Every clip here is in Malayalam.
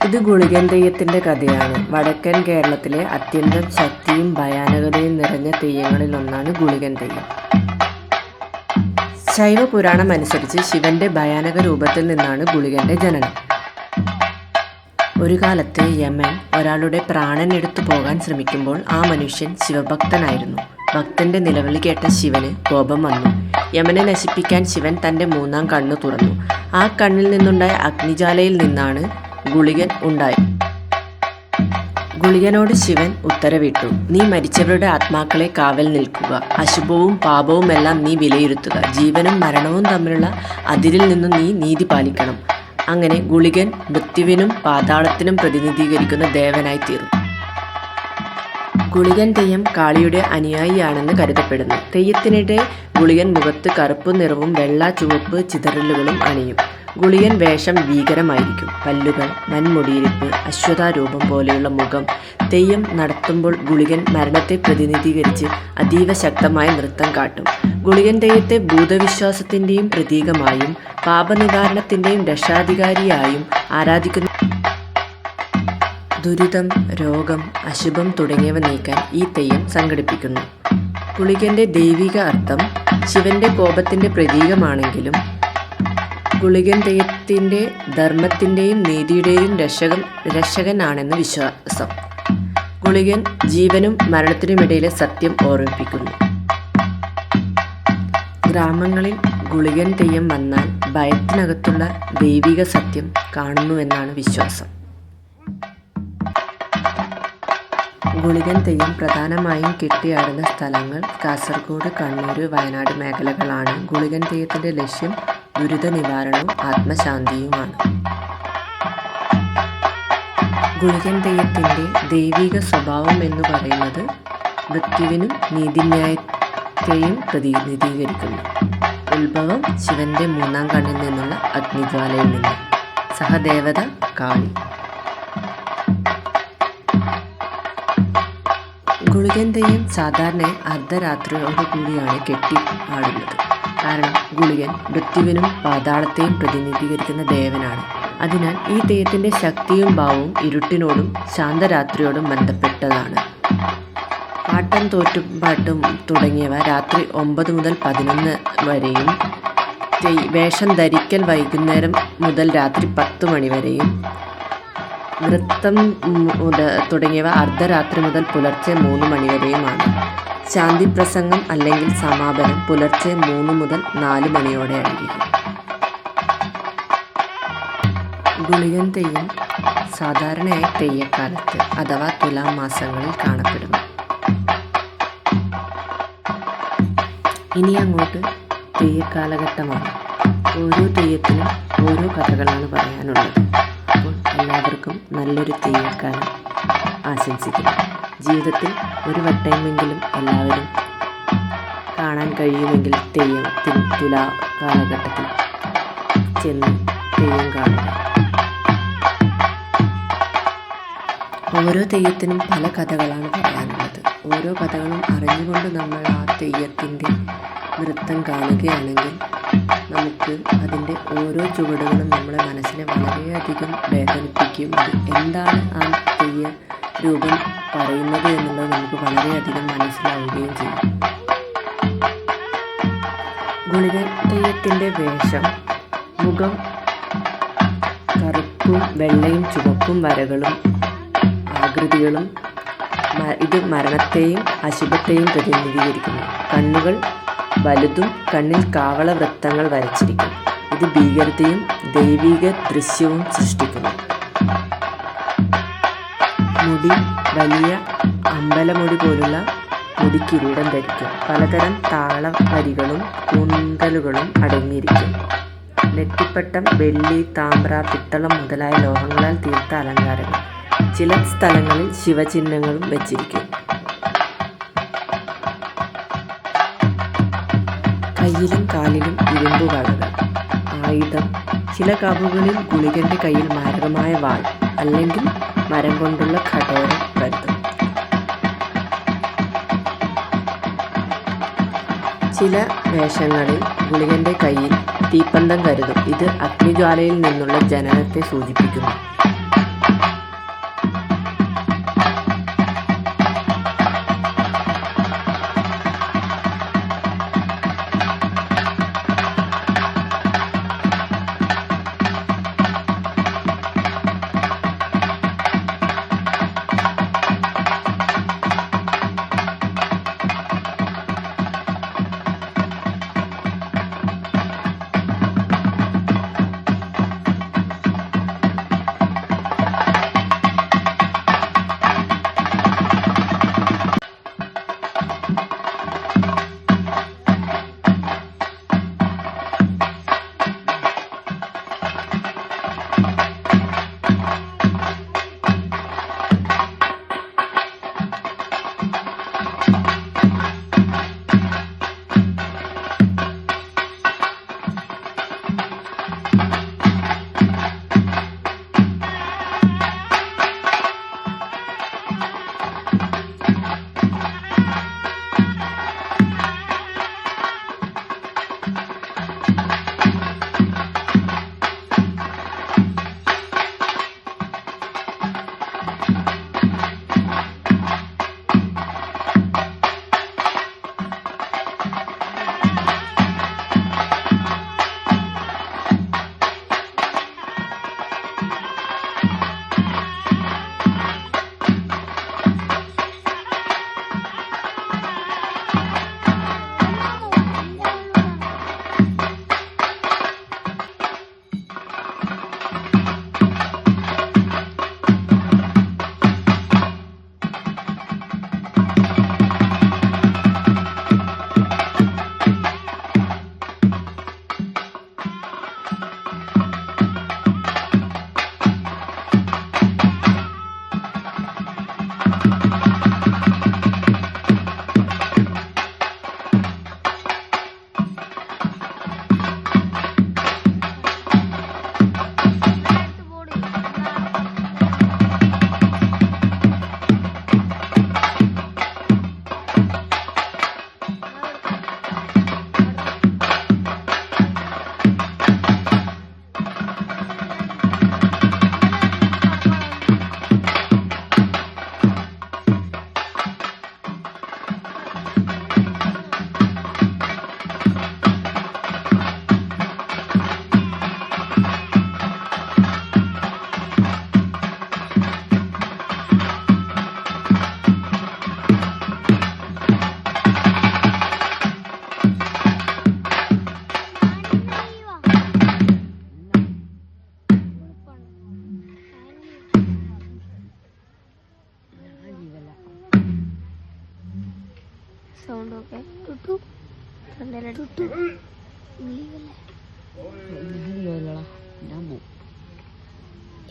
ഇത് ഗുളികൻ തെയ്യത്തിൻ്റെ കഥയാണ്. വടക്കൻ കേരളത്തിലെ അത്യന്തം ശക്തിയും ഭയാനകതയും നിറഞ്ഞ തെയ്യങ്ങളിലൊന്നാണ് ഗുളികൻ തെയ്യം. ശൈവ പുരാണം അനുസരിച്ച് ശിവന്റെ ഭയാനക രൂപത്തിൽ നിന്നാണ് ഗുളികന്റെ ജനനം. ഒരു കാലത്ത് യമൻ ഒരാളുടെ പ്രാണൻ എടുത്തു പോകാൻ ശ്രമിക്കുമ്പോൾ ആ മനുഷ്യൻ ശിവഭക്തനായിരുന്നു. ഭക്തന്റെ നിലവിളി കേട്ട ശിവന് കോപം വന്നു. യമനെ നശിപ്പിക്കാൻ ശിവൻ തൻ്റെ മൂന്നാം കണ്ണ് തുറന്നു. ആ കണ്ണിൽ നിന്നുണ്ടായ അഗ്നിജ്വാലയിൽ നിന്നാണ് ഗുളികൻ ഉണ്ടായി. ഗുളികനോട് ശിവൻ ഉത്തരവിട്ടു, നീ മരിച്ചവരുടെ ആത്മാക്കളെ കാവൽ നിൽക്കുക, അശുഭവും പാപവും എല്ലാം നീ വിലയിരുത്തുക, ജീവനും മരണവും തമ്മിലുള്ള അതിരിൽ നിന്നും നീ നീതി പാലിക്കണം. അങ്ങനെ ഗുളികൻ മൃത്യുവിനും പാതാളത്തിനും പ്രതിനിധീകരിക്കുന്ന ദേവനായി തീർന്നു. ഗുളികൻ തെയ്യം കാളിയുടെ അനുയായിയാണെന്ന് കരുതപ്പെടുന്നു. തെയ്യത്തിനിടെ ഗുളികൻ മുഖത്ത് കറുപ്പ് നിറവും വെള്ള ചുവപ്പ് ചിതറലുകളും അണിയും. ഗുളികൻ വേഷം ഭീകരമായിരിക്കും. പല്ലുകൾ, വൻമുടിയിരിപ്പ്, അശ്വതാരൂപം പോലെയുള്ള മുഖം. തെയ്യം നടത്തുമ്പോൾ ഗുളികൻ മരണത്തെ പ്രതിനിധീകരിച്ച് അതീവ ശക്തമായ നൃത്തം കാട്ടും. ഗുളികൻ തെയ്യത്തെ ഭൂതവിശ്വാസത്തിൻ്റെയും പ്രതീകമായും പാപനിവാരണത്തിൻ്റെയും രക്ഷാധികാരിയായും ആരാധിക്കുന്നു. ദുരിതം, രോഗം, അശുഭം തുടങ്ങിയവ നീക്കാൻ ഈ തെയ്യം സംഘടിപ്പിക്കുന്നു. ഗുളികൻ്റെ ദൈവിക അർത്ഥം ശിവന്റെ കോപത്തിൻ്റെ പ്രതീകമാണെങ്കിലും ഗുളികൻ തെയ്യത്തിൻ്റെ ധർമ്മത്തിൻ്റെയും നീതിയുടെയും രക്ഷകനാണെന്ന് വിശ്വാസം. ഗുളികൻ ജീവനും മരണത്തിനുമിടയിലെ സത്യം ഓർമ്മിപ്പിക്കുന്നു. ഗ്രാമങ്ങളിൽ ഗുളികൻ തെയ്യം വന്നാൽ ഭയത്തിനകത്തുള്ള ദൈവിക സത്യം കാണുന്നുവെന്നാണ് വിശ്വാസം. ഗുളികൻ തെയ്യം പ്രധാനമായും കെട്ടിയാടുന്ന സ്ഥലങ്ങൾ കാസർഗോഡ്, കണ്ണൂർ, വയനാട് മേഖലകളാണ്. ഗുളികൻ തെയ്യത്തിൻ്റെ ലക്ഷ്യം ദുരിത നിവാരണവും ആത്മശാന്തിയുമാണ്. ഗുളികൻ തെയ്യത്തിൻ്റെ ദൈവിക സ്വഭാവം എന്ന് പറയുന്നത് മൃത്യുവിനും നീതിന്യായത്തെയും പ്രതിനിധീകരിക്കുന്നു. ഉത്ഭവം ശിവന്റെ മൂന്നാം കണ്ണിൽ നിന്നുള്ള അഗ്നിജ്വാലയിൽ നിന്ന്. സഹദേവത കാളി. ഗുളികൻ തെയ്യം സാധാരണ അർദ്ധരാത്രിയോടുകൂടിയാണ് കെട്ടി ആടുന്നത്. കാരണം ഗുളികൻ മൃത്യുവിനും പാതാളത്തെയും പ്രതിനിധീകരിക്കുന്ന ദേവനാണ്. അതിനാൽ ഈ തെയ്യത്തിൻ്റെ ശക്തിയും ഭാവവും ഇരുട്ടിനോടും ശാന്തരാത്രിയോടും ബന്ധപ്പെട്ടതാണ്. പാട്ടം, തോറ്റുപാട്ടും തുടങ്ങിയവ രാത്രി 9 മുതൽ 11 വരെയും, വേഷം ധരിക്കൽ വൈകുന്നേരം മുതൽ രാത്രി 10 മണി വരെയും, നൃത്തം തുടങ്ങിയവ അർദ്ധരാത്രി മുതൽ പുലർച്ചെ 3 മണി വരെയുമാണ്. ശാന്തി പ്രസംഗം അല്ലെങ്കിൽ സമാപനം പുലർച്ചെ 3 മുതൽ 4 മണിയോടെ ആയിരിക്കും. ഗുളികൻ തെയ്യം സാധാരണയായി തെയ്യക്കാലത്ത് അഥവാ തുലാം മാസങ്ങളിൽ കാണപ്പെടുന്നു. ഇനി അങ്ങോട്ട് തെയ്യക്കാലഘട്ടമാണ്. ഓരോ തെയ്യത്തിനും ഓരോ കഥകളാണ് പറയാനുള്ളത്. അപ്പോൾ എല്ലാവർക്കും നല്ലൊരു തെയ്യക്കാലം ആശംസിക്കുന്നു. ജീവിതത്തിൽ ഒരു വട്ടമെങ്കിലും എല്ലാവരും കാണാൻ കഴിയുമെങ്കിൽ തുലാ കാലഘട്ടത്തിൽ ചെന്ന് തെയ്യം കാണുക. ഓരോ തെയ്യത്തിനും പല കഥകളാണ് പറയാനുള്ളത്. ഓരോ കഥകളും അറിഞ്ഞുകൊണ്ട് നമ്മൾ ആ തെയ്യത്തിൻ്റെ നൃത്തം കാണുകയാണെങ്കിൽ നമുക്ക് അതിൻ്റെ ഓരോ ചുവടുകളും നമ്മളെ മനസ്സിനെ വളരെയധികം വേദനിപ്പിക്കും. എന്താണ് ആ തെയ്യ രൂപം പറയുന്നത് എന്നുള്ളത് നമുക്ക് വളരെയധികം മനസ്സിലാവുകയും ചെയ്യും. ഗുളികൻ തെയ്യത്തിൻ്റെ വേഷം മുഖം കറുപ്പും വെള്ളയും ചുവപ്പും വരകളും ആകൃതികളും. ഇത് മരണത്തെയും അശുഭത്തെയും പ്രതിനിധീകരിക്കുന്നു. കണ്ണുകൾ വലുതും കണ്ണിൽ കാവള വൃത്തങ്ങൾ വരച്ചിരിക്കും. ഇത് ഭീകരതയും ദൈവിക ദൃശ്യവും സൃഷ്ടിക്കുന്നു. മുടി വലിയ അമ്പലമുടി പോലുള്ള മുടിക്കിരീടം ധരിക്കും. പലതരം താള വരികളും കൂന്തലുകളും അടങ്ങിയിരിക്കും. നെറ്റിപ്പട്ടം വെള്ളി, താമ്ര, പിത്തളം മുതലായ ലോഹങ്ങളാൽ തീർത്ത അലങ്കാരങ്ങൾ. ചില സ്ഥലങ്ങളിൽ ശിവചിഹ്നങ്ങളും വെച്ചിരിക്കും. കയ്യിലും കാലിലും ഇരുമ്പു വളകൾ. ആയുധം. ചില കാവുകളിൽ ഗുളികന്റെ കയ്യിൽ മാരകമായ വാൾ അല്ലെങ്കിൽ മരം കൊണ്ടുള്ള ഘടോരം കരുതും. ചില വേഷങ്ങളിൽ ഗുളികന്റെ കയ്യിൽ തീപ്പന്തം കരുതും. ഇത് അഗ്നിജ്വാലയിൽ നിന്നുള്ള ജനനത്തെ സൂചിപ്പിക്കുന്നു.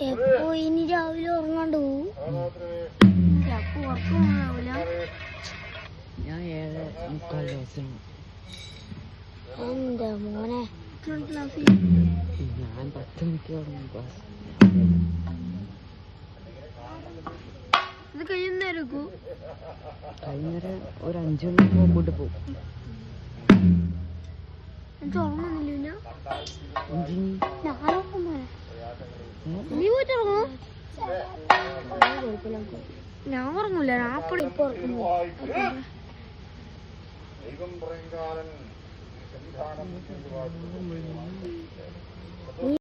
എപ്പോ ഇനി രാവിലെ ഉറങ്ങാണ്ട് പോവും. ഞാൻ 7:45 ദിവസം എന്റെ മോനെ ഞാൻ 10 മണിക്ക് ഉറങ്ങും ക്ലാസ്. ഇത് കഴിയുന്നേരം വൈകുന്നേരം ഒരു 5 മണിക്ക് മുമ്പോട്ട് പോകും. എനിക്ക് ഉറങ്ങുന്നില്ല. 5 മണി നീ പോയിട്ട് ഉറങ്ങോ? ഞാൻ ഉറങ്ങൂല. ഞാൻ അപ്പടി ഇപ്പൊ ഉറങ്ങുന്നു.